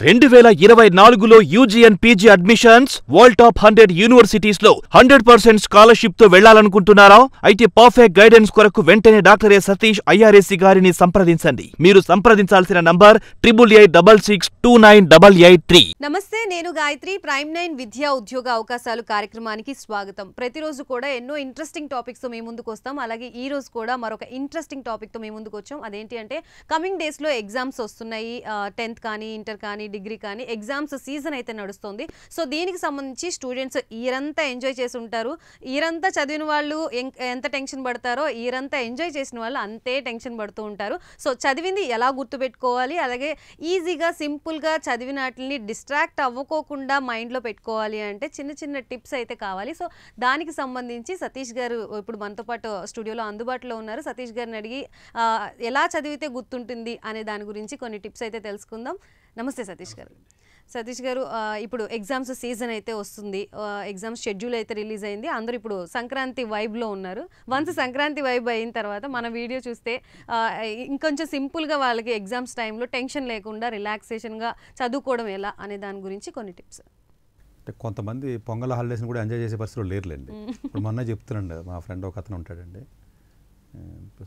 2024లో UG and PG admissions world top 100 universities లో 100% scholarship తో వెళ్లాలనుకుంటున్నారా? అయితే పర్ఫెక్ట్ గైడెన్స్ కొరకు వెంటనే డాక్టర్ ఏ సతీష్ ఐఆర్ఎస్సి గారిని సంప్రదించండి. మీరు సంప్రదించాల్సిన నంబర్ 8886698883. నమస్తే, నేను గాయత్రి. ప్రైమ్ 9 విద్యా ఉద్యోగ అవకాశాలు కార్యక్రమానికి స్వాగతం. ప్రతిరోజు కూడా ఎన్నో ఇంట్రెస్టింగ్ టాపిక్స్ తో మీ ముందుకు వస్తాం. అలాగే ఈ రోజు కూడా మరొక ఇంట్రెస్టింగ్ టాపిక్ తో మీ ముందుకు వచ్చాం. అదేంటి అంటే కమింగ్ డేస్ లో ఎగ్జామ్స్ వస్తున్నాయి. 10th కానీ, ఇంటర్ కానీ, డిగ్రీ కానీ ఎగ్జామ్స్ సీజన్ అయితే నడుస్తుంది. సో దీనికి సంబంధించి స్టూడెంట్స్ ఈరంతా ఎంజాయ్ చేసి ఉంటారు. ఈరంతా చదివిన వాళ్ళు ఎంత టెన్షన్ పడతారో ఈరంతా ఎంజాయ్ చేసిన వాళ్ళు అంతే టెన్షన్ పడుతూ ఉంటారు. సో చదివింది ఎలా గుర్తుపెట్టుకోవాలి, అలాగే ఈజీగా సింపుల్గా చదివిన వాటిని డిస్ట్రాక్ట్ అవ్వకోకుండా మైండ్లో పెట్టుకోవాలి అంటే చిన్న చిన్న టిప్స్ అయితే కావాలి. సో దానికి సంబంధించి సతీష్ గారు ఇప్పుడు మనతో పాటు స్టూడియోలో అందుబాటులో ఉన్నారు. సతీష్ గారిని అడిగి ఎలా చదివితే గుర్తుంటుంది అనే దాని గురించి కొన్ని టిప్స్ అయితే తెలుసుకుందాం. నమస్తే సతీష్ గారు. సతీష్ గారు, ఇప్పుడు ఎగ్జామ్స్ సీజన్ అయితే వస్తుంది. ఎగ్జామ్స్ షెడ్యూల్ అయితే రిలీజ్ అయింది. అందరూ ఇప్పుడు సంక్రాంతి వైబ్లో ఉన్నారు. వన్స్ సంక్రాంతి వైబ్ అయిన తర్వాత మన వీడియో చూస్తే ఇంకొంచెం సింపుల్గా వాళ్ళకి ఎగ్జామ్స్ టైంలో టెన్షన్ లేకుండా రిలాక్సేషన్గా చదువుకోవడం ఎలా అనే దాని గురించి కొన్ని టిప్స్. అంటే కొంతమంది పొంగల్ హాలిడేస్ని కూడా ఎంజాయ్ చేసే పరిస్థితులు లేరులేండి. ఇప్పుడు మొన్న చెప్తున్నాండి, మా ఫ్రెండ్ ఒక అతను ఉంటాడండి,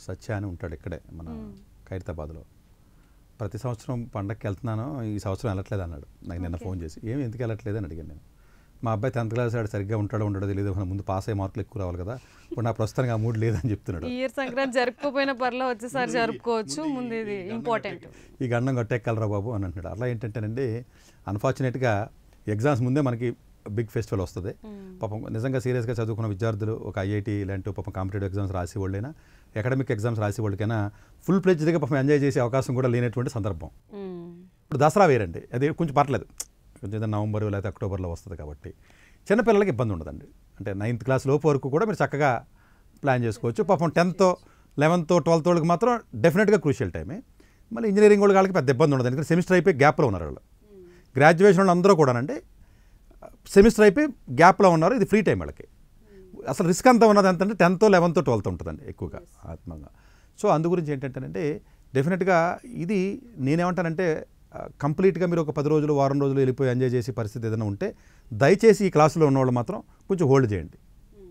సత్య అని ఉంటాడు ఇక్కడే మన ఖైరతాబాద్లో. ప్రతి సంవత్సరం పండగకి వెళ్తున్నాను, ఈ సంవత్సరం వెళ్ళట్లేదు అన్నాడు. నాకు నిన్న ఫోన్ చేసి ఎందుకు వెళ్ళట్లేదు అని అడిగాను నేను. మా అబ్బాయి 10th క్లాస్ ఆడు సరిగ్గా ఉంటాడో ఉండడో తెలియదు, ముందు పాస్ అయ్యే మార్కులు ఎక్కువ రావాలి కదా, ఇప్పుడు నా ప్రస్తుతానికి ఆ మూడు లేదని చెప్తున్నాడు. ఈ ఇయర్ సంక్రాంతి జరుపుకోపోయినా పర్లేదు, వచ్చేసారి జరుపుకోవచ్చు, ముందు ఇది ఇంపార్టెంట్, ఈ గండం కట్టెక్కలరా బాబు అని అంటున్నాడు. అలా ఏంటంటేనండి, అన్ఫార్చునేట్గా ఎగ్జామ్స్ ముందే మనకి బిగ్ ఫెస్టివల్ వస్తుంది. పాపం నిజంగా సీరియస్గా చదువుకున్న విద్యార్థులు ఒక ఐఐటీ ఇలాంటి పాపం కాంపిటేటివ్ ఎగ్జామ్స్ రాసేవాళ్ళైనా, అకాడమిక్ ఎగ్జామ్స్ రాసేవాళ్ళకైనా ఫుల్ ప్లెడ్జ్గా పాపం ఎంజాయ్ చేసే అవకాశం కూడా లేనటువంటి సందర్భం. ఇప్పుడు దసరా వేరండి, అది కొంచెం పర్లేదు, కొంచెం నవంబర్ లేకపోతే అక్టోబర్లో వస్తుంది కాబట్టి చిన్నపిల్లలకి ఇబ్బంది ఉండదండి. అంటే 9th క్లాస్ లోపు వరకు కూడా మీరు చక్కగా ప్లాన్ చేసుకోవచ్చు. పాపం 10th, 11th, 12th వాళ్ళకి మాత్రం డెఫినెట్గా క్రూషియల్ టైమే. మళ్ళీ ఇంజనీరింగ్ వాళ్ళకి పెద్ద ఇబ్బంది ఉండదు, ఎందుకంటే సెమిస్టర్ అయిపోయి గ్యాప్లో ఉన్నారు వాళ్ళు. గ్రాడ్యుయేషన్ వాళ్ళు అందరూ కూడానండి సెమిస్టర్ అయిపోయి గ్యాప్లో ఉన్నారు, ఇది ఫ్రీ టైం వాళ్ళకి. అసలు రిస్క్ అంతా ఉన్నది ఎంతంటే 10th, 11th, 12th ఉంటుందండి ఎక్కువగా ఆత్మంగా. సో అందు గురించి ఏంటంటేనంటే డెఫినెట్గా ఇది నేనేమంటానంటే కంప్లీట్గా మీరు ఒక 10 రోజులు, వారం రోజులు వెళ్ళిపోయి ఎంజాయ్ చేసే పరిస్థితి ఏదైనా ఉంటే దయచేసి ఈ క్లాసులో ఉన్నవాళ్ళు మాత్రం కొంచెం హోల్డ్ చేయండి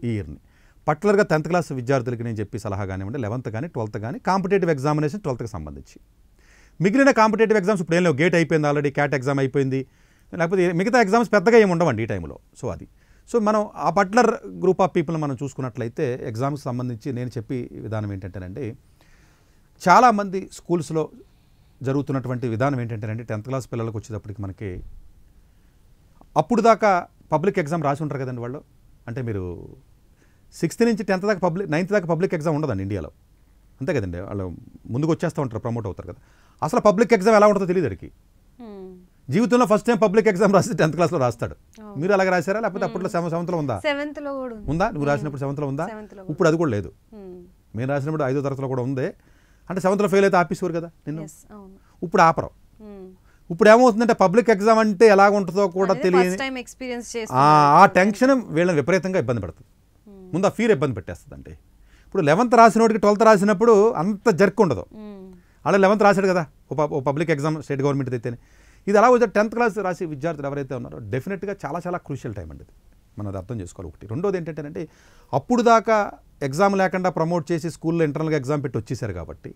ఈ ఇయర్ని. పర్టికులర్గా 10th క్లాస్ విద్యార్థులకి నేను చెప్పి సలహా కానివ్వండి, 11th కానీ 12th కానీ కాంపిటేటివ్ ఎగ్జామినేషన్ 12thకి సంబంధించి. మిగిలిన కాంపిటేటివ్ ఎగ్జామ్స్ ఇప్పుడు ఏం లేవు, గేట్ అయిపోయింది ఆల్రెడీ, క్యాట్ ఎగ్జామ్ అయిపోయింది, లేకపోతే మిగతా ఎగ్జామ్స్ పెద్దగా ఏమి ఉండవండి ఈ టైంలో. సో అది మనం ఆ పర్టికులర్ గ్రూప్ ఆఫ్ పీపుల్ని మనం చూసుకున్నట్లయితే ఎగ్జామ్స్కి సంబంధించి నేను చెప్పే విధానం ఏంటంటేనండి, చాలామంది స్కూల్స్లో జరుగుతున్నటువంటి విధానం ఏంటంటేనండి, 10th క్లాస్ పిల్లలకు వచ్చేటప్పటికి మనకి అప్పుడు దాకా పబ్లిక్ ఎగ్జామ్ రాసి ఉంటారు కదండి వాళ్ళు. అంటే మీరు 6th నుంచి 10th దాకా 9th దాకా పబ్లిక్ ఎగ్జామ్ ఉండదండి ఇండియాలో, అంతే కదండి. వాళ్ళు ముందుకు వచ్చేస్తూ ఉంటారు, ప్రమోట్ అవుతారు కదా. అసలు పబ్లిక్ ఎగ్జామ్ ఎలా ఉంటుందో తెలియదు అడిగి. జీవితంలో ఫస్ట్ టైం పబ్లిక్ ఎగ్జామ్ రాసి 10th క్లాస్లో రాస్తాడు. మీరు అలాగే రాశారా, లేకపోతే అప్పట్లో 7th ఉందా? ఉందా? నువ్వు రాసినప్పుడు 7th ఉందా? ఇప్పుడు అది కూడా లేదు. మేము రాసినప్పుడు 5వ తరగతిలో కూడా ఉంది. అంటే 7th ఫెయిల్ అయితే ఆపేసేవారు కదా నిన్ను. ఇప్పుడు ఆపరు. ఇప్పుడు ఏమవుతుందంటే పబ్లిక్ ఎగ్జామ్ అంటే ఎలా ఉంటుందో కూడా తెలియదు. ఆ టెన్షన్ వీళ్ళని విపరీతంగా ఇబ్బంది పెడుతుంది. ముందు ఆ ఫీర్ ఇబ్బంది పెట్టేస్తుందండి. ఇప్పుడు 11th రాసినోడికి 12th రాసినప్పుడు అంత జర్క్ ఉండదు. అలా 11th రాశాడు కదా ఓ పబ్లిక్ ఎగ్జామ్ స్టేట్ గవర్నమెంట్ అయితేనే. ఇది అలా వచ్చే 10th క్లాస్ రాసే విద్యార్థులు ఎవరైతే ఉన్నారో డెఫినెట్గా చాలా చాలా క్రూషియల్ టైం అండి. మనం అది అర్థం చేసుకోవాలి. ఒకటి. రెండోది ఏంటంటే అప్పుడు దాకా ఎగ్జామ్ లేకుండా ప్రమోట్ చేసి స్కూల్లో ఇంటర్నల్గా ఎగ్జామ్ పెట్టి వచ్చేసారు కాబట్టి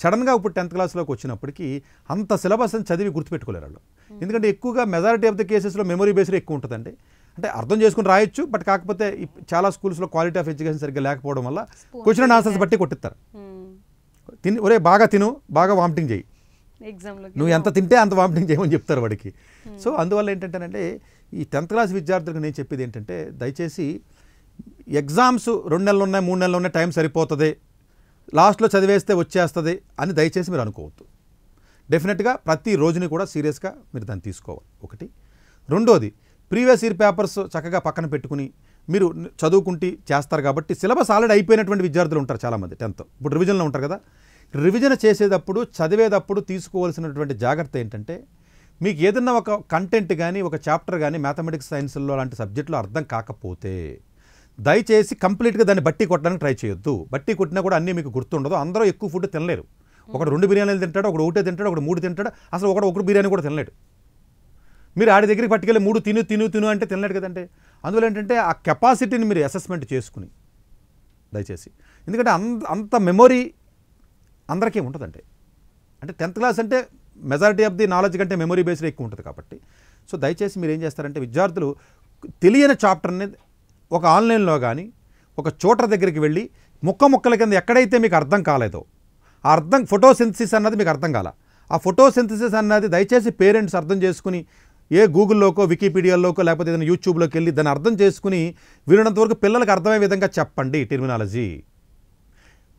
సడన్గా ఇప్పుడు 10th క్లాస్లోకి వచ్చినప్పటికీ అంత సిలబస్ అని చదివి గుర్తుపెట్టుకోలేరు వాళ్ళు. ఎందుకంటే ఎక్కువగా మెజారిటీ ఆఫ్ ద కేసెస్లో మెమరీ బేస్డ్ ఎక్కువ ఉంటుందండి. అంటే అర్థం చేసుకుని రాయొచ్చు, బట్ కాకపోతే చాలా స్కూల్స్లో క్వాలిటీ ఆఫ్ ఎడ్యుకేషన్ సరిగ్గా లేకపోవడం వల్ల క్వశ్చన్ అండ్ ఆన్సర్స్ బట్టి కొట్టిస్తారు. ఒరే బాగా తిను, బాగా వామిటింగ్ చేయి, నువ్వు ఎంత తింటే అంత వామిటింగ్ చేయమని చెప్తారు వాడికి. సో అందువల్ల ఏంటంటేనంటే ఈ 10th క్లాస్ విద్యార్థులకు నేను చెప్పేది ఏంటంటే దయచేసి ఎగ్జామ్స్ 2 నెలలు ఉన్నాయి, 3 నెలలు ఉన్నాయి, టైం సరిపోతుంది, లాస్ట్లో చదివేస్తే వచ్చేస్తుంది అని దయచేసి మీరు అనుకోవద్దు. డెఫినెట్గా ప్రతి రోజుని కూడా సీరియస్గా మీరు దాన్ని తీసుకోవాలి. ఒకటి. రెండోది, ప్రీవియస్ ఇయర్ పేపర్స్ చక్కగా పక్కన పెట్టుకుని మీరు చదువుకుంటూ చేస్తారు కాబట్టి సిలబస్ ఆల్రెడీ అయిపోయినటువంటి విద్యార్థులు ఉంటారు చాలామంది 10th. ఇప్పుడు రివిజన్లో ఉంటారు కదా. రివిజన్ చేసేటప్పుడు చదివేటప్పుడు తీసుకోవాల్సినటువంటి జాగ్రత్త ఏంటంటే మీకు ఏదన్నా ఒక కంటెంట్ కానీ ఒక చాప్టర్ కానీ మ్యాథమెటిక్స్ సైన్స్లో లాంటి సబ్జెక్టులో అర్థం కాకపోతే దయచేసి కంప్లీట్గా దాన్ని బట్టి కొట్టడానికి ట్రై చేయొద్దు. బట్టి కొట్టినా కూడా అన్నీ మీకు గుర్తుండదు. అందరూ ఎక్కువ ఫుడ్ తినలేరు. ఒకడు 2 బిర్యానీలు తింటాడు, ఒకడు 1 తింటాడు, ఒకడు 3 తింటాడు, అసలు ఒకడు బిర్యానీ కూడా తినలేడు. మీరు ఆడి దగ్గరికి పట్టుకెళ్ళి 3 తిను అంటే తినలేడు కదంటే. అందువల్ల ఏంటంటే ఆ కెపాసిటీని మీరు అసెస్మెంట్ చేసుకుని దయచేసి, ఎందుకంటే అంత మెమొరీ అందరికీ ఉంటుందంటే. అంటే 10th క్లాస్ అంటే మెజారిటీ ఆఫ్ ది నాలెడ్జ్ కంటే మెమొరీ బేస్డ్ ఎక్కువ ఉంటుంది కాబట్టి. సో దయచేసి మీరు ఏం చేస్తారంటే విద్యార్థులు తెలియని చాప్టర్ని ఒక ఆన్లైన్లో కానీ ఒక చోటర్ దగ్గరికి వెళ్ళి ముక్కల కింద ఎక్కడైతే మీకు అర్థం కాలేదో ఆ అర్థం ఫోటోసింథసిస్ అన్నది మీకు అర్థం కాల, ఆ ఫోటోసింథసిస్ అన్నది దయచేసి పేరెంట్స్ అర్థం చేసుకుని ఏ గూగుల్లోకో వికీపీడియాలోకో లేకపోతే ఏదైనా యూట్యూబ్లోకి వెళ్ళి దాన్ని అర్థం చేసుకుని వీళ్ళంత వరకు పిల్లలకు అర్థమయ్యే విధంగా చెప్పండి టెర్మినాలజీ.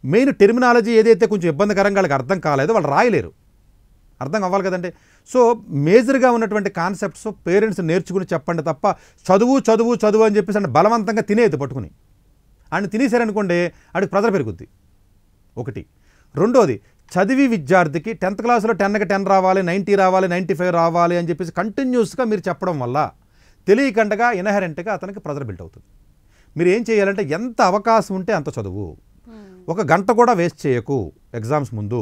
మెయిన్ టెర్మినాలజీ ఏదైతే కొంచెం ఇబ్బందికరంగా వాళ్ళకి అర్థం కాలేదో వాళ్ళు రాయలేరు, అర్థం అవ్వాలి కదండి. సో మేజర్గా ఉన్నటువంటి కాన్సెప్ట్స్ పేరెంట్స్ నేర్చుకుని చెప్పండి తప్ప చదువు అని చెప్పేసి అంటే బలవంతంగా తినేది పట్టుకుని ఆయన తినేసారనుకోండి ఆడికి ప్రెజర్ పెరుగుద్ది ఒకటి. రెండోది చదివి విద్యార్థికి 10th క్లాస్లో 10కి 10 రావాలి, 90 రావాలి, 95 రావాలి అని చెప్పేసి కంటిన్యూస్గా మీరు చెప్పడం వల్ల తెలియకుండా ఇన్హెరెంట్గా అతనికి ప్రెజర్ బిల్డ్ అవుతుంది. మీరు ఏం చేయాలంటే ఎంత అవకాశం ఉంటే అంత చదువు, 1 గంట కూడా వేస్ట్ చేయకు ఎగ్జామ్స్ ముందు.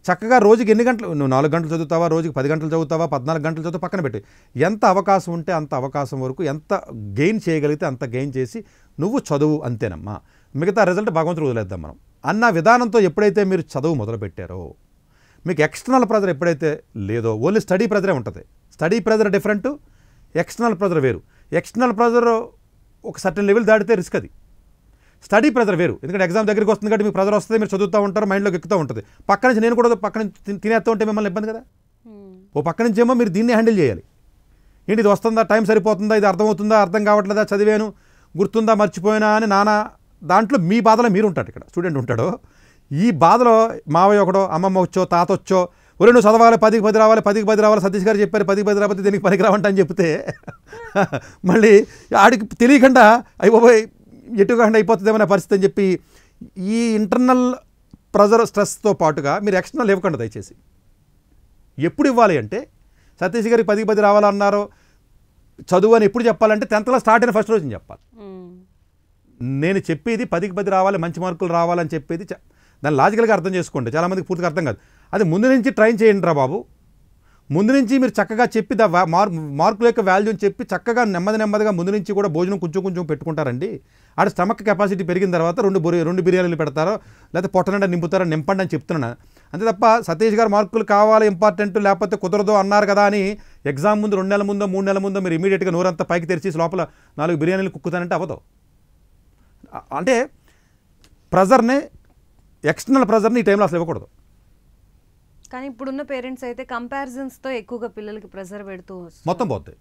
చక్కగా రోజుకి ఎన్ని గంటలు, నువ్వు 4 గంటలు చదువుతావా, రోజుకి 10 గంటలు చదువుతావా, 14 గంటలు చదువు పక్కన పెట్టి ఎంత అవకాశం ఉంటే అంత అవకాశం వరకు ఎంత గెయిన్ చేయగలిగితే అంత గెయిన్ చేసి నువ్వు చదువు అంతేనమ్మా, మిగతా రిజల్ట్ భగవంతుడు వదిలేద్దాం మనం అన్న విధానంతో ఎప్పుడైతే మీరు చదువు మొదలుపెట్టారో మీకు ఎక్స్టర్నల్ ప్రెజర్ ఎప్పుడైతే లేదో, ఓన్లీ స్టడీ ప్రెజరే ఉంటుంది. Study pressure different, external pressure వేరు. ఎక్స్టర్నల్ ప్రెజర్ ఒక సర్టన్ లెవెల్ దాటితే రిస్క్ అది, స్టడీ ప్రెజర్ వేరు. ఎందుకంటే ఎగ్జామ్ దగ్గరికి వస్తుంది కాబట్టి మీకు ప్రెజర్ వస్తుంది, మీరు చదువుతూ ఉంటారు, మైండ్లోకి ఎక్కుతూ ఉంటుంది. పక్క నుంచి నేను కూడా పక్క నుంచి తినేస్తూ ఉంటే మిమ్మల్ని ఇబ్బంది కదా. ఓ పక్క నుంచి ఏమో మీరు దీన్ని హ్యాండిల్ చేయాలి. ఏంటి ఇది వస్తుందా, టైం సరిపోతుందా, ఇది అర్థమవుతుందా, అర్థం కావట్లేదా, చదివాను గుర్తుందా, మర్చిపోయినా అని నానా దాంట్లో మీ బాధలో మీరు ఉంటాడు. ఇక్కడ స్టూడెంట్ ఉంటాడు, ఈ బాధలో మావయ్య ఒకడో అమ్మమ్మ వచ్చో తాత వచ్చో ఒరే నువ్వు చదవాలి 10కి 10 రావాలి, 10కి 10 రావాలి, సతీష్ గారు చెప్పారు 10కి 10 రాకపోతే దీనికి పనికి రావంట అని చెప్తే మళ్ళీ ఆడికి తెలియకుండా అయిపోయి ఎటుకుండా అయిపోతుందేమనే పరిస్థితి అని చెప్పి ఈ ఇంటర్నల్ ప్రెజర్ స్ట్రెస్తో పాటుగా మీరు ఎక్స్టర్నల్ ఇవ్వకండి దయచేసి. ఎప్పుడు ఇవ్వాలి అంటే సతీష్ గారికి 10కి 10 రావాలన్నారో చదువు అని ఎప్పుడు చెప్పాలంటే 10th స్టార్ట్ అయిన ఫస్ట్ రోజు చెప్పాలి. నేను చెప్పేది 10కి 10 రావాలి, మంచి మార్కులు రావాలని చెప్పేది దాన్ని లాజికల్గా అర్థం చేసుకోండి. చాలామందికి పూర్తిగా అర్థం కాదు. అది ముందు నుంచి ట్రైన్ చేయండి రా బాబు. ముందు నుంచి మీరు చక్కగా చెప్పి మార్కుల యొక్క వాల్యూని చెప్పి చక్కగా నెమ్మదిగా ముందు నుంచి కూడా భోజనం కొంచెం పెట్టుకుంటారండి. ఆడ స్టమక్ కెపాసిటీ పెరిగిన తర్వాత 2 బిర్యానీలు పెడతారో లేకపోతే పొట్టనంటే నింపండి అని చెప్తున్నాను. అంతే తప్ప సతీష్ గారు మార్కులు కావాలి ఇంపార్టెంట్ లేకపోతే కుదరదు అన్నారు కదా అని ఎగ్జామ్ ముందు 2 నెలల ముందో 3 నెలల ముందో మీరు ఇమీడియట్గా నోరంతా పైకి తెరిచి లోపల 4 బిర్యానీలు కుక్కుతానంటే అవ్వదు. అంటే ప్రెజర్ని ఎక్స్టర్నల్ ప్రెజర్ని ఈ టైంలో అసలు ఇవ్వకూడదు. కానీ ఇప్పుడున్న పేరెంట్స్ అయితే కంపారిజన్స్తో ఎక్కువగా పిల్లలకి ప్రెజర్ పెడుతూ మొత్తం పోతాయి.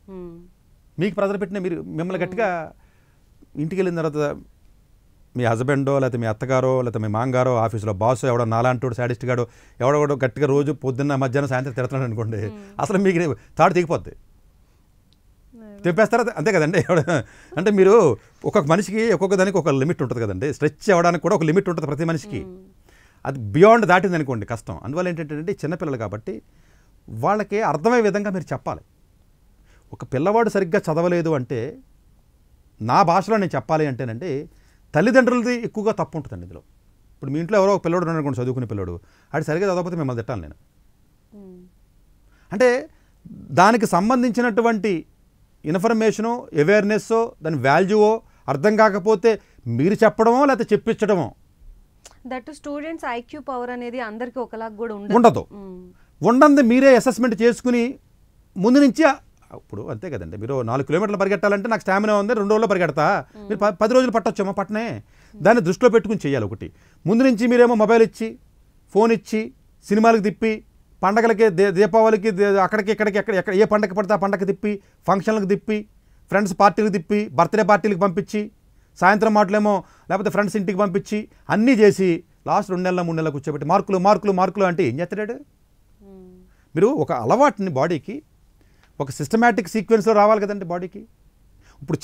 మీకు ప్రెజర్ పెట్టిన మీరు మిమ్మల్ని గట్టిగా ఇంటికి వెళ్ళిన తర్వాత మీ హస్బెండో లేకపోతే మీ అత్తగారో లేకపోతే మీ మాంగారో ఆఫీసులో బాస్ ఎవడో నాలాంటోడు సాడిస్ట్ గాడో ఎవడో గట్టిగా రోజు పొద్దున్న మధ్యాహ్నం సాయంత్రం తిడుతున్నాడు అనుకోండి, అసలు మీకు తాడు తెగిపోద్ది, తెంపేస్తారా అంతే కదండి. అంటే మీరు ఒక్కొక్క మనిషికి ఒక్కొక్క దానికి ఒక లిమిట్ ఉంటుంది కదండి. స్ట్రెచ్ అవ్వడానికి కూడా ఒక లిమిట్ ఉంటుంది ప్రతి మనిషికి. అది బియాండ్ దాటింది అనుకోండి కష్టం. అందువల్ల ఏంటంటే చిన్నపిల్లలు కాబట్టి వాళ్ళకి అర్థమయ్యే విధంగా మీరు చెప్పాలి. ఒక పిల్లవాడు సరిగ్గా చదవలేదు అంటే నా భాషలో నేను చెప్పాలి అంటేనండి తల్లిదండ్రులది ఎక్కువగా తప్పు ఉంటుందండి ఇందులో. ఇప్పుడు మీ ఇంట్లో ఎవరో ఒక పిల్లడు ఉన్నాడు అనుకోండి, చదువుకునే పిల్లడు, అది సరిగ్గా చదవకపోతే మిమ్మల్ని తిట్టాలి నేను. అంటే దానికి సంబంధించినటువంటి ఇన్ఫర్మేషను అవేర్నెస్ దాని వాల్యూవో అర్థం కాకపోతే మీరు చెప్పడమో లేకపోతే చెప్పించడమో. దట్ స్టూడెంట్స్ ఐక్యూ పవర్ అనేది అందరికీ ఒకలాగా కూడా ఉండదు. ఉండంది మీరే అసెస్మెంట్ చేసుకుని ముందు నుంచి ఇప్పుడు అంతే కదండి. మీరు 4 కిలోమీటర్లు పరిగెట్టాలంటే నాకు స్టామినా ఉంది, 2 రోజుల్లో పరిగెడతా, మీరు 10 రోజులు పట్టొచ్చేమో పట్టనే. దాన్ని దృష్టిలో పెట్టుకుని చేయాలి. ఒకటి ముందు నుంచి మీరేమో మొబైల్ ఇచ్చి ఫోన్ ఇచ్చి సినిమాలకు తిప్పి పండగలకి దీపావళికి అక్కడికి ఇక్కడికి ఎక్కడ ఏ పండగ పడితే ఆ పండగకి తిప్పి ఫంక్షన్లకు తిప్పి ఫ్రెండ్స్ పార్టీలకు తిప్పి బర్త్డే పార్టీలకు పంపించి సాయంత్రం మాటలేమో లేకపోతే ఫ్రెండ్స్ ఇంటికి పంపించి అన్నీ చేసి లాస్ట్ 2 నెలల 3 నెలలు కూర్చోబెట్టి మార్కులు అంటే ఏం చేస్తాడు? మీరు ఒక అలవాటుని బాడీకి ఒక సిస్టమేటిక్ సీక్వెన్స్లో రావాలి కదండి బాడీకి. ఇప్పుడు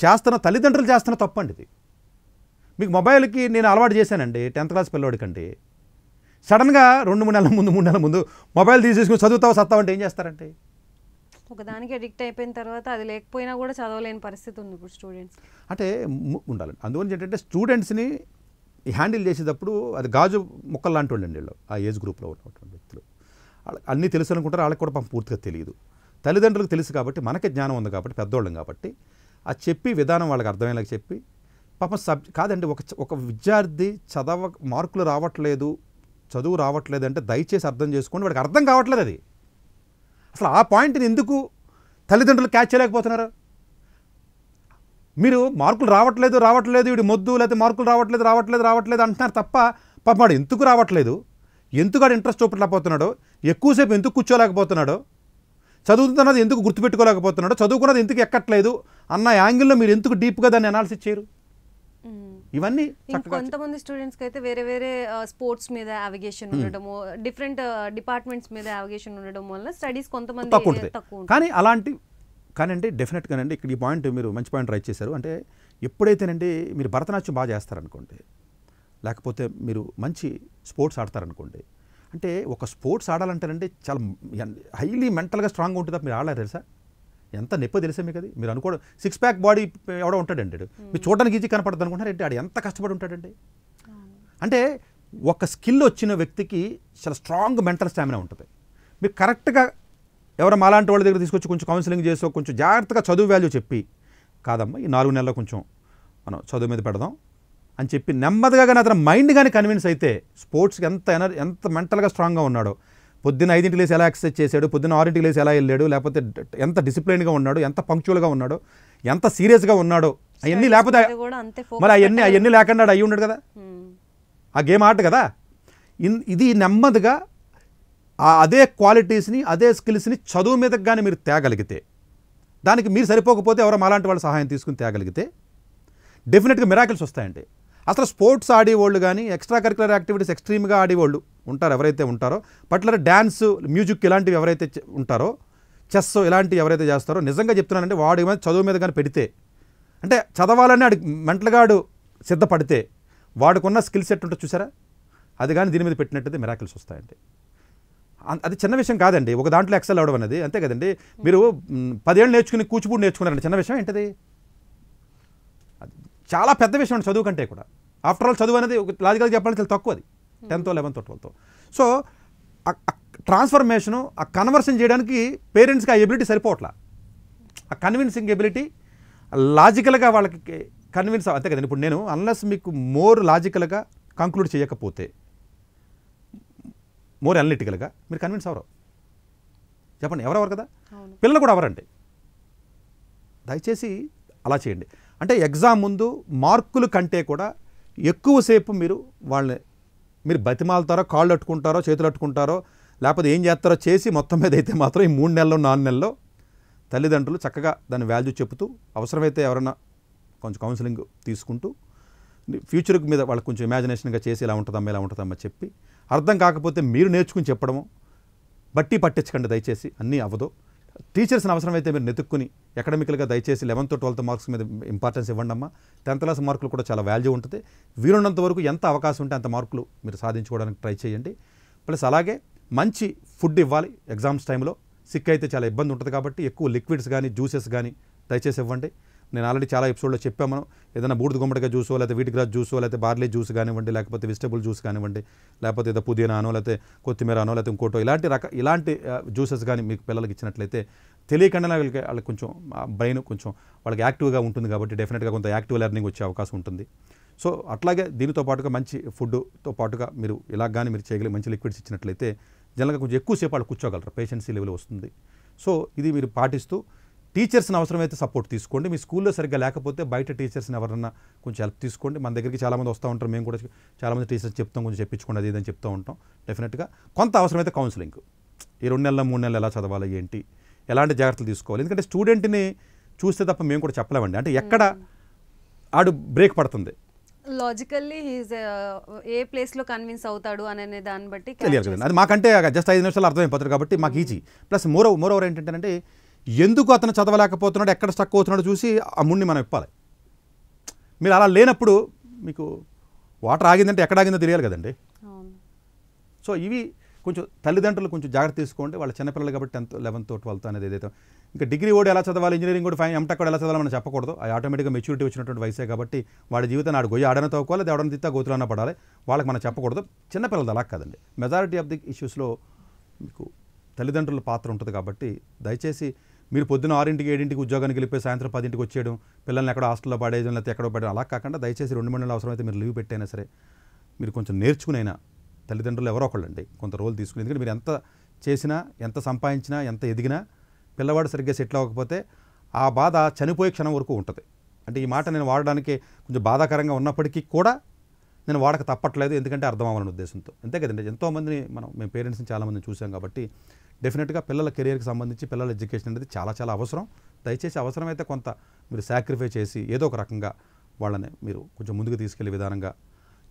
తల్లిదండ్రులు చేస్తున్న తప్పండి ఇది. మీకు మొబైల్కి నేను అలవాటు చేశానండి 10th క్లాస్ పిల్లవాడికండి. సడన్గా 2-3 నెలల ముందు 3 నెలల ముందు మొబైల్ తీసేసుకుని చదువుతావు అంటే ఏం చేస్తారంటే ఒకదానికి అడిక్ట్ అయిపోయిన తర్వాత అది లేకపోయినా కూడా చదవలేని పరిస్థితి ఉంది ఇప్పుడు స్టూడెంట్స్. అంటే ఉండాలండి. అందువల్ల ఏంటంటే స్టూడెంట్స్ని హ్యాండిల్ చేసేటప్పుడు అది గాజు ముక్కలు లాంటి వాళ్ళండి వీళ్ళు ఆ ఏజ్ గ్రూప్లో ఉన్నటువంటి వ్యక్తులు. అన్నీ తెలుసు అనుకుంటారు, వాళ్ళకి కూడా పూర్తిగా తెలియదు. తల్లిదండ్రులకు తెలుసు కాబట్టి మనకే జ్ఞానం ఉంది కాబట్టి పెద్దోళ్ళం కాబట్టి ఆ చెప్పి విధానం వాళ్ళకి అర్థమయ్యేలాగా చెప్పి పాపం కాదండి ఒక విద్యార్థి మార్కులు రావట్లేదు చదువు రావట్లేదు అంటే దయచేసి అర్థం చేసుకోండి, వాడికి అర్థం కావట్లేదు అది. అసలు ఆ పాయింట్ని ఎందుకు తల్లిదండ్రులు క్యాచ్ చేయలేకపోతున్నారు? మీరు మార్కులు రావట్లేదు వీడి మొద్దు, లేకపోతే మార్కులు రావట్లేదు అంటున్నారు తప్ప పాపం వాడు ఎందుకు రావట్లేదు, ఎందుకు వాడు ఇంట్రెస్ట్ చూపలేకపోతున్నాడో, ఎక్కువసేపు ఎందుకు కూర్చోలేకపోతున్నాడో, చదువుతున్నది ఎందుకు గుర్తుపెట్టుకోలేకపోతున్నాడో, చదువుకున్నది ఎందుకు ఎక్కట్లేదు అన్న యాంగిల్లో మీరు ఎందుకు డీప్గా దాన్ని అనాలిసిస్ చేయరు? ఇవన్నీ కొంతమంది స్టూడెంట్స్కి అయితే వేరే వేరే స్పోర్ట్స్ మీద అవగేషన్ ఉండడము, డిఫరెంట్ డిపార్ట్మెంట్స్ మీద అవగేషన్ ఉండడం వల్ల స్టడీస్ కొంతమంది తక్కువ. కానండి డెఫినెట్గానండి ఇక్కడ ఈ పాయింట్ మీరు మంచి పాయింట్ రైట్ చేశారు. అంటే ఎప్పుడైతేనండి మీరు భరతనాట్యం బాగా చేస్తారనుకోండి, లేకపోతే మీరు మంచి స్పోర్ట్స్ ఆడతారనుకోండి, అంటే ఒక స్పోర్ట్స్ ఆడాలంటేనండి చాలా హైలీ మెంటల్గా స్ట్రాంగ్గా ఉంటుంది. మీరు ఆడలేరు తెలుసా, ఎంత నొప్పో తెలుసా మీకు? అది మీరు అనుకోవడం 6 ప్యాక్ బాడీ ఎవడో ఉంటాడండి, మీరు చూడడానికి ఈజీ కనపడదు అనుకుంటారు ఏంటి, ఆడు ఎంత కష్టపడి ఉంటాడండి. అంటే ఒక స్కిల్ వచ్చిన వ్యక్తికి చాలా స్ట్రాంగ్ మెంటల్ స్టామినా ఉంటుంది. మీరు కరెక్ట్గా ఎవరో మాలాంటి వాళ్ళ దగ్గర తీసుకొచ్చి కొంచెం కౌన్సిలింగ్ చేసి కొంచెం జాగ్రత్తగా చదువు వాల్యూ చెప్పి, కాదమ్మా ఈ 4 నెలల్లో కొంచెం మనం చదువు మీద పెడదాం అని చెప్పి నెమ్మదిగా కానీ అతని మైండ్ కానీ కన్విన్స్ అయితే స్పోర్ట్స్కి ఎంత మెంటల్గా స్ట్రాంగ్గా ఉన్నాడో, పొద్దున్న 5ంటికి లేసి ఎలా ఎక్సర్సైజ్ చేశాడు, పొద్దున్న 6ంటికి లేసి ఎలా వెళ్ళాడు, లేకపోతే ఎంత డిసిప్లైన్గా ఉన్నాడు, ఎంత పంక్చువల్గా ఉన్నాడో, ఎంత సీరియస్గా ఉన్నాడో, అవన్నీ లేకపోతే మరి అవన్నీ లేకుండా అయ్యి ఉన్నాడు కదా, ఆ గేమ్ ఆట కదా. ఇది నెమ్మదిగా అదే క్వాలిటీస్ని అదే స్కిల్స్ని చదువు మీదకి కానీ మీరు తేగలిగితే, దానికి మీరు సరిపోకపోతే ఎవరో మాలాంటి వాళ్ళ సహాయం తీసుకుని తేగలిగితే డెఫినెట్గా మిరాకిల్స్ వస్తాయండి. అసలు స్పోర్ట్స్ ఆడేవాళ్ళు కానీ ఎక్స్ట్రా కరికులర్ యాక్టివిటీస్ ఎక్స్ట్రీమ్గా ఆడేవాళ్ళు ఉంటారు ఎవరైతే ఉంటారో, పర్టికులర్ డ్యాన్స్, మ్యూజిక్ ఇలాంటివి ఎవరైతే ఉంటారో, చెస్ ఇలాంటివి ఎవరైతే చేస్తారో, నిజంగా చెప్తున్నానంటే వాడు ఏమైనా చదువు మీద కానీ పెడితే, అంటే చదవాలని ఆడి మెంటల్గా ఆడు సిద్ధపడితే వాడుకున్న స్కిల్ సెట్ ఉంటుంది చూసారా, అది కానీ దీని మీద పెట్టినట్టయితే మిరాకిల్స్ వస్తాయండి. అది చిన్న విషయం కాదండి, ఒక దాంట్లో ఎక్సెల్ అవ్వడం అనేది, అంతే కదండి. మీరు 10 ఏళ్ళు నేర్చుకుని కూచిపూడి నేర్చుకున్నారండి, చిన్న విషయం ఏంటది? చాలా పెద్ద విషయం అండి చదువు కంటే కూడా. ఆఫ్టర్ ఆల్ చదువు అనేది ఒక లాజికల్గా చెప్పాలంటే చాలా తక్కువ, అది 10th 11th 12th. సో ఆ ట్రాన్స్ఫర్మేషను, ఆ కన్వర్షన్ చేయడానికి పేరెంట్స్కి ఆ ఎబిలిటీ సరిపోవట్లా, ఆ కన్విన్సింగ్ ఎబిలిటీ లాజికల్గా వాళ్ళకి కన్విన్స్ అంతే కదండి. ఇప్పుడు నేను అన్లెస్ మీకు మోర్ లాజికల్గా కంక్లూడ్ చేయకపోతే, మోర్ అనలిటికల్గా మీరు కన్విన్స్ అవరు. చెప్పండి, ఎవరెవరు కదా, పిల్లలు కూడా ఎవరండి. దయచేసి అలా చేయండి. అంటే ఎగ్జామ్ ముందు మార్కుల కంటే కూడా ఎక్కువసేపు మీరు బతిమాలుతారో, కాళ్ళు అట్టుకుంటారో, చేతులు అట్టుకుంటారో, లేకపోతే ఏం చేస్తారో చేసి మొత్తం మీద అయితే మాత్రం ఈ 3 నెలల్లో 4 నెలల్లో తల్లిదండ్రులు చక్కగా దాని వాల్యూ చెబుతూ, అవసరమైతే ఎవరైనా కొంచెం కౌన్సిలింగ్ తీసుకుంటూ, ఫ్యూచర్ మీద వాళ్ళకి కొంచెం ఇమాజినేషన్గా చేసి ఇలా ఉంటుందమ్మా చెప్పి, అర్థం కాకపోతే మీరు నేర్చుకుని చెప్పడము, బట్టి పట్టించకండి దయచేసి, అన్నీ అవ్వదు. టీచర్స్ని అవసరమైతే మీరు నెతుక్కుని అకాడమికల్గా దయచేసి 11th 12th మార్క్స్ మీద ఇంపార్టెన్స్ ఇవ్వండి అమ్మా. 10th క్లాస్ మార్కులు కూడా చాలా వాల్యూ ఉంటుంది. వీలున్నంత వరకు ఎంత అవకాశం ఉంటే అంత మార్కులు మీరు సాధించుకోవడానికి ట్రై చేయండి. ప్లస్ అలాగే మంచి ఫుడ్ ఇవ్వాలి ఎగ్జామ్స్ టైంలో. సిక్ అయితే చాలా ఇబ్బంది ఉంటుంది కాబట్టి ఎక్కువ లిక్విడ్స్ కానీ జ్యూసెస్ కానీ దయచేసి ఇవ్వండి. నేను ఆల్రెడీ చాలా ఎపిసోడ్లో చెప్పాను, మనం ఏదైనా బూడిద గుమ్మడికాయ జ్యూసో, లేకపోతే వీటి గ్రాస్ జ్యూసో, లేకపోతే బార్లీ జ్యూస్ కానివ్వండి, లేకపోతే వెజిటబుల్ జ్యూస్ కానివ్వండి, లేకపోతే ఏదో పుదీనానో, లేకపోతే కొత్తిమీరనో, లేకపోతే ఇంకోటో ఇలాంటి జ్యూసెస్ కానీ మీకు పిల్లలకి ఇచ్చినట్లయితే తెలియకుండా వాళ్ళకి కొంచెం బ్రెయిన్ కొంచెం వాళ్ళకి యాక్టివ్గా ఉంటుంది కాబట్టి డెఫినెట్గా కొంత యాక్టివ్ లెర్నింగ్ వచ్చే అవకాశం ఉంటుంది. సో అట్లాగే దీనితో పాటుగా మంచి ఫుడ్తో పాటుగా మీరు ఇలా కానీ మీరు చేయగలిగి మంచి లిక్విడ్స్ ఇచ్చినట్లయితే జనరల్గా కొంచెం ఎక్కువసేపు వాళ్ళు కూర్చోగలరు, పేషెన్సీ లెవెల్ వస్తుంది. సో ఇది మీరు పాటిస్తూ టీచర్స్ని అవసరమైతే సపోర్ట్ తీసుకోండి. మీ స్కూల్లో సరిగ్గా లేకపోతే బయట టీచర్స్ని ఎవరన్నా కొంచెం హెల్ప్ తీసుకోండి. మన దగ్గరికి చాలామంది వస్తూ ఉంటారు, మేము కూడా చాలామంది టీచర్స్ చెప్తాం, కొంచెం చెప్పించుకోండి అది ఇదని చెప్తూ ఉంటాం. డెఫినెట్గా కొంత అవసరమైతే కౌన్సిలింగ్, ఈ 2 నెలల 3 నెలలు ఎలా చదవాలి, ఏంటి, ఎలాంటి జాగ్రత్తలు తీసుకోవాలి. ఎందుకంటే స్టూడెంట్ని చూస్తే తప్ప మేము కూడా చెప్పలేమండి, అంటే ఎక్కడ ఆడు బ్రేక్ పడుతుంది. లాజికల్లీ ఏ ప్లేస్లో కన్విన్స్ అవుతాడు అనే దాన్ని బట్టి తెలియాలి కదండి. అది మాకంటే జస్ట్ 5 నిమిషాలు అర్థమైపోతారు కాబట్టి మాకు ఈజీ. ప్లస్ మోర్ ఓవర్ ఏంటంటే ఎందుకు అతను చదవలేకపోతున్నాడు, ఎక్కడ స్టక్ అవుతున్నాడో చూసి ఆ మున్ని మనం ఇప్పాలి. మీరు అలా లేనప్పుడు మీకు వాటర్ ఆగిందంటే ఎక్కడ ఆగిందో తెలియాలి కదండి. సో ఇవి కొంచెం తల్లిదండ్రులు కొంచెం జాగ్రత్త తీసుకోండి. వాళ్ళ చిన్నపిల్లలు కాబట్టి 10th 11th 12th అనేది ఏదైతే ఇంకా డిగ్రీ కూడా ఎలా చదవాలి, ఇంజనీరింగ్ కూడా ఎంటెక్ కూడా ఎలా చదవాలి మనం చెప్పకూడదు. అది ఆటోమేటిక్గా మెచ్యూరిటీ వచ్చినటువంటి వయసే కాబట్టి వాడి జీవితాన్ని ఆడు గొయ్యి ఆడన తవ్వుకోవాలి, అది ఎవడని తిత్తా గోతులన్నా పడాలి, వాళ్ళకి మనం చెప్పకూడదు. చిన్నపిల్లలు అలా కాదండి. మెజారిటీ ఆఫ్ ది ఇష్యూస్లో మీకు తల్లిదండ్రుల పాత్ర ఉంటుంది కాబట్టి దయచేసి మీరు పొద్దున 6ంటికి 7ంటికి ఉద్యోగానికి వెళ్ళిపోయి సాయంత్రం 10ంటికి వచ్చేయడం, పిల్లల్ని ఎక్కడో హాస్టల్లో పడేయడం, లేకపోతే ఎక్కడో పడేయడం అలా కాకుండా దయచేసి 2 నెలలు అవసరమైతే మీరు లీవ్ పెట్టైనా సరే మీరు కొంచెం నేర్చుకునైనా తల్లిదండ్రులు ఎవరో ఒకళ్ళండి కొంత రోల్ తీసుకుని, ఎందుకంటే మీరు ఎంత చేసినా ఎంత సంపాదించినా ఎంత ఎదిగినా పిల్లవాడు సరిగ్గా సెటిల్ అవ్వకపోతే ఆ బాధ చనిపోయే క్షణం వరకు ఉంటుంది. అంటే ఈ మాట నేను వాడడానికి కొంచెం బాధాకరంగా ఉన్నప్పటికీ కూడా నేను వాడక తప్పట్లేదు, ఎందుకంటే అర్థం అవ్వాలనే ఉద్దేశంతో. అంతే కదండి, ఎంతోమందిని మేము పేరెంట్స్ని చాలామందిని చూసాం కాబట్టి డెఫినెట్గా పిల్లల కెరియర్కి సంబంధించి పిల్లల ఎడ్యుకేషన్ అనేది చాలా చాలా అవసరం. దయచేసి అవసరమైతే కొంత మీరు సాక్రిఫై చేసి ఏదో ఒక రకంగా వాళ్ళని మీరు కొంచెం ముందుకు తీసుకెళ్లే విధానంగా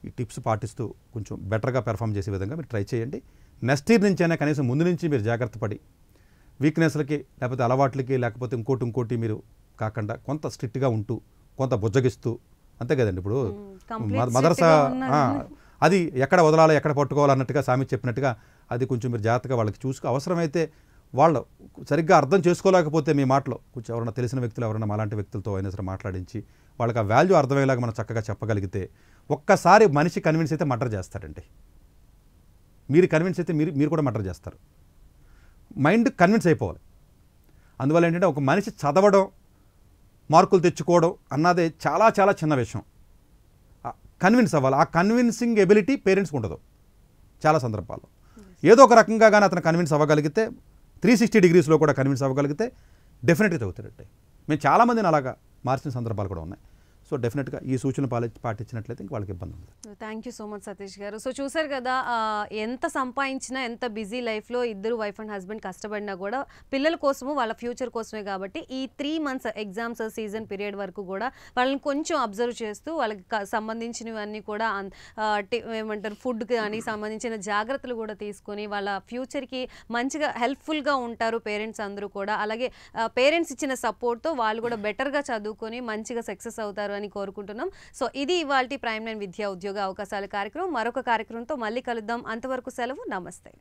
ఈ టిప్స్ పాటిస్తూ కొంచెం బెటర్గా పెర్ఫామ్ చేసే విధంగా మీరు ట్రై చేయండి. నెక్స్ట్ ఇయర్ నుంచి అయినా కనీసం ముందు నుంచి మీరు జాగ్రత్త పడి వీక్నెస్లకి లేకపోతే అలవాట్లకి లేకపోతే ఇంకోటి మీరు కాకుండా కొంత స్ట్రిక్ట్గా ఉంటూ కొంత బుజ్జగిస్తూ, అంతే కదండి. ఇప్పుడు మదర్సా అది ఎక్కడ వదలాలో ఎక్కడ పట్టుకోవాలన్నట్టుగా సామి చెప్పినట్టుగా అది కొంచెం మీరు జాగ్రత్తగా వాళ్ళకి చూసుకో. అవసరమైతే వాళ్ళు సరిగ్గా అర్థం చేసుకోలేకపోతే మీ మాటలో కొంచెం ఎవరైనా తెలిసిన వ్యక్తులు ఎవరైనా అలాంటి వ్యక్తులతో అయినా సరే మాట్లాడించి వాళ్ళకి ఆ వాల్యూ అర్థమయ్యేలాగా మనం చక్కగా చెప్పగలిగితే ఒక్కసారి మనిషి కన్విన్స్ అయితే మర్డర్ చేస్తారండి. మీరు కన్విన్స్ అయితే మీరు కూడా మర్డర్ చేస్తారు. మైండ్ కన్విన్స్ అయిపోవాలి. అందువల్ల ఏంటంటే ఒక మనిషి చదవడం మార్కులు తెచ్చుకోవడం అన్నదే చాలా చాలా చిన్న విషయం. కన్విన్స్ అవ్వాలి. ఆ కన్విన్సింగ్ ఎబిలిటీ పేరెంట్స్కి ఉండదు చాలా సందర్భాల్లో. ఏదో ఒక రకంగా కానీ అతను కన్విన్స్ అవ్వగలిగితే 360 degreesలో కూడా కన్విన్స్ అవ్వగలిగితే డెఫినెట్గా చదువుతారంటే. మేము చాలామందిని అలాగా మార్చిన సందర్భాలు కూడా ఉన్నాయి. సో డెఫినెట్గా ఈ సూచన పాటించినట్లయితే ఇంక వాళ్ళకి ఇబ్బంది ఉంది. Thank you so much Satish గారు. సో చూసారు కదా, ఎంత సంపాదించినా ఎంత బిజీ లైఫ్లో ఇద్దరు వైఫ్ అండ్ హస్బెండ్ కష్టపడినా కూడా పిల్లల కోసము వాళ్ళ ఫ్యూచర్ కోసమే కాబట్టి ఈ 3 months ఎగ్జామ్స్ సీజన్ పీరియడ్ వరకు కూడా వాళ్ళని కొంచెం అబ్జర్వ్ చేస్తూ వాళ్ళకి సంబంధించినవన్నీ కూడా ఏమంటారు ఫుడ్ కానీ సంబంధించిన జాగ్రత్తలు కూడా తీసుకొని వాళ్ళ ఫ్యూచర్కి మంచిగా హెల్ప్ఫుల్గా ఉంటారు పేరెంట్స్ అందరూ కూడా. అలాగే పేరెంట్స్ ఇచ్చిన సపోర్ట్తో వాళ్ళు కూడా బెటర్గా చదువుకొని మంచిగా సక్సెస్ అవుతారు అని కోరుకుంటున్నాం. సో ఇది ఇవాల్టి ప్రైమ్9 విద్యా ఉద్యోగ అవకాశాల కార్యక్రమం. మరొక కార్యక్రమంతో మళ్ళీ కలుద్దాం. అంతవరకు సెలవు. నమస్తే.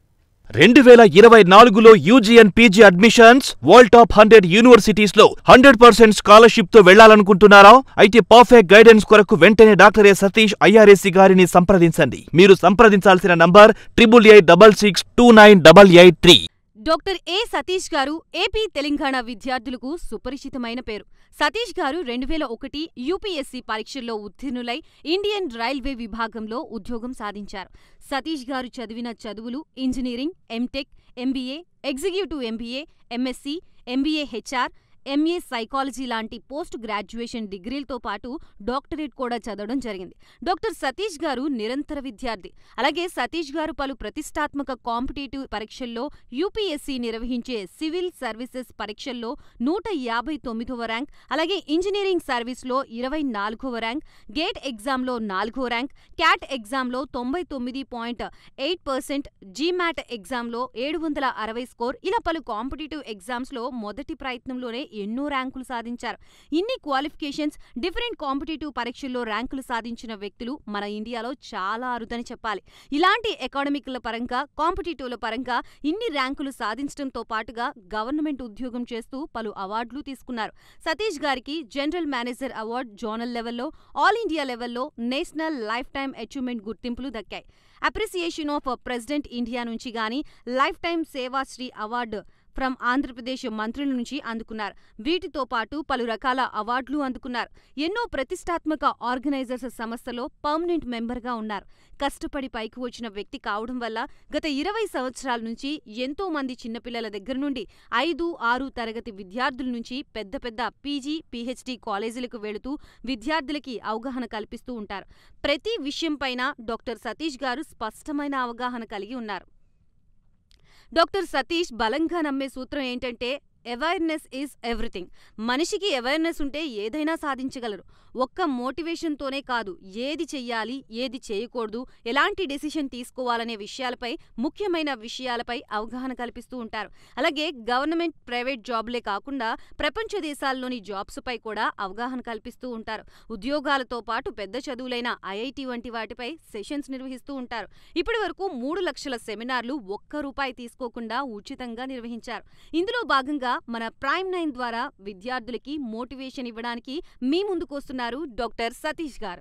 2024లో UG and PG admissions world top 100 universities లో 100% స్కాలర్షిప్ తో వెళ్లాలనుకుంటున్నారా? అయితే పర్ఫెక్ట్ గైడెన్స్ కొరకు వెంటనే డాక్టర్ ఏ సతీష్ ఐఆర్ఎస్సి గారిని సంప్రదించండి. మీరు సంప్రదించాల్సిన నంబర్ 8886698883. డాక్టర్ ఏ సతీష్ గారు ఏపీ తెలంగాణ విద్యార్థులకు సుపరిచితమైన పేరు. సతీష్ గారు 2001 యూపీఎస్సీ పరీక్షల్లో ఉత్తీర్ణులై ఇండియన్ రైల్వే విభాగంలో ఉద్యోగం సాధించారు. సతీష్ గారు చదివిన చదువులు engineering, MTech, MBA, executive MBA, MSc, MBA HR, MA psychology లాంటి పోస్ట్ గ్రాడ్యుయేషన్ డిగ్రీలతో పాటు డాక్టరేట్ కూడా చదవడం జరిగింది. డాక్టర్ సతీష్ గారు నిరంతర విద్యార్థి. అలాగే సతీష్ గారు పలు ప్రతిష్టాత్మక కాంపిటేటివ్ పరీక్షల్లో యూపీఎస్సీ నిర్వహించే సివిల్ సర్వీసెస్ పరీక్షల్లో 159వ ర్యాంక్, అలాగే ఇంజనీరింగ్ సర్వీస్లో 24వ ర్యాంక్, గేట్ ఎగ్జామ్లో 4వ ర్యాంక్, క్యాట్ ఎగ్జామ్లో 99.8%, జీమాట్ ఎగ్జామ్లో 760 స్కోర్, ఇలా పలు కాంపిటేటివ్ ఎగ్జామ్స్లో మొదటి ప్రయత్నంలోనే ఎన్నో ర్యాంకులు సాధించారు. ఇన్ని క్వాలిఫికేషన్స్, డిఫరెంట్ కాంపిటేటివ్ పరీక్షల్లో ర్యాంకులు సాధించిన వ్యక్తులు మన ఇండియాలో చాలా అరుదని చెప్పాలి. ఇలాంటి అకాడమిక్ల పరంగా, కాంపిటేటివ్ల పరంగా ఇన్ని ర్యాంకులు సాధించడంతో పాటుగా గవర్నమెంట్ ఉద్యోగం చేస్తూ పలు అవార్డులు తీసుకున్నారు. సతీష్ గారికి జనరల్ మేనేజర్ అవార్డు జోనల్ లెవెల్లో, ఆల్ ఇండియా లెవెల్లో, నేషనల్ లైఫ్ టైమ్ అచీవ్మెంట్ గుర్తింపులు దక్కాయి. అప్రిసియేషన్ ఆఫ్ ప్రెసిడెంట్ ఇండియా నుంచి గానీ life time Sevashri award from Andhra Pradesh మంత్రుల నుంచి అందుకున్నారు. వీటితో పాటు పలు రకాల అవార్డులు అందుకున్నారు. ఎన్నో ప్రతిష్టాత్మక ఆర్గనైజర్స్ సంస్థలో పర్మనెంట్ మెంబర్గా ఉన్నారు. కష్టపడి పైకి వచ్చిన వ్యక్తి కావడం వల్ల గత 20 సంవత్సరాల నుంచి ఎంతో మంది చిన్నపిల్లల దగ్గర నుండి 5, 6 తరగతి విద్యార్థుల నుంచి పెద్ద పెద్ద పీజీ, పీహెచ్డీ కాలేజీలకు వెళుతూ విద్యార్థులకి అవగాహన కల్పిస్తూ ఉంటారు. ప్రతి విషయంపైన డాక్టర్ సతీష్ గారు స్పష్టమైన అవగాహన కలిగి ఉన్నారు. డాక్టర్ సతీష్ బలంగా నమ్మే సూత్రం ఏంటంటే అవేర్నెస్ ఈజ్ ఎవ్రీథింగ్. మనిషికి అవేర్నెస్ ఉంటే ఏదైనా సాధించగలరు. ఒక్క మోటివేషన్తోనే కాదు, ఏది చెయ్యాలి, ఏది చేయకూడదు, ఎలాంటి డెసిషన్ తీసుకోవాలనే విషయాలపై, ముఖ్యమైన విషయాలపై అవగాహన కల్పిస్తూ ఉంటారు. అలాగే గవర్నమెంట్, ప్రైవేట్ జాబ్లే కాకుండా ప్రపంచ దేశాల్లోని జాబ్స్పై కూడా అవగాహన కల్పిస్తూ ఉంటారు. ఉద్యోగాలతో పాటు పెద్ద చదువులైన ఐఐటి వంటి వాటిపై సెషన్స్ నిర్వహిస్తూ ఉంటారు. ఇప్పటి వరకు 3 లక్షల సెమినార్లు ₹1 తీసుకోకుండా ఉచితంగా నిర్వహించారు. ఇందులో భాగంగా మన ప్రైమ్9 ద్వారా విద్యార్థులకి మోటివేషన్ ఇవ్వడానికి మీ ముందుకొస్తున్నారు డాక్టర్ సతీష్ గారు.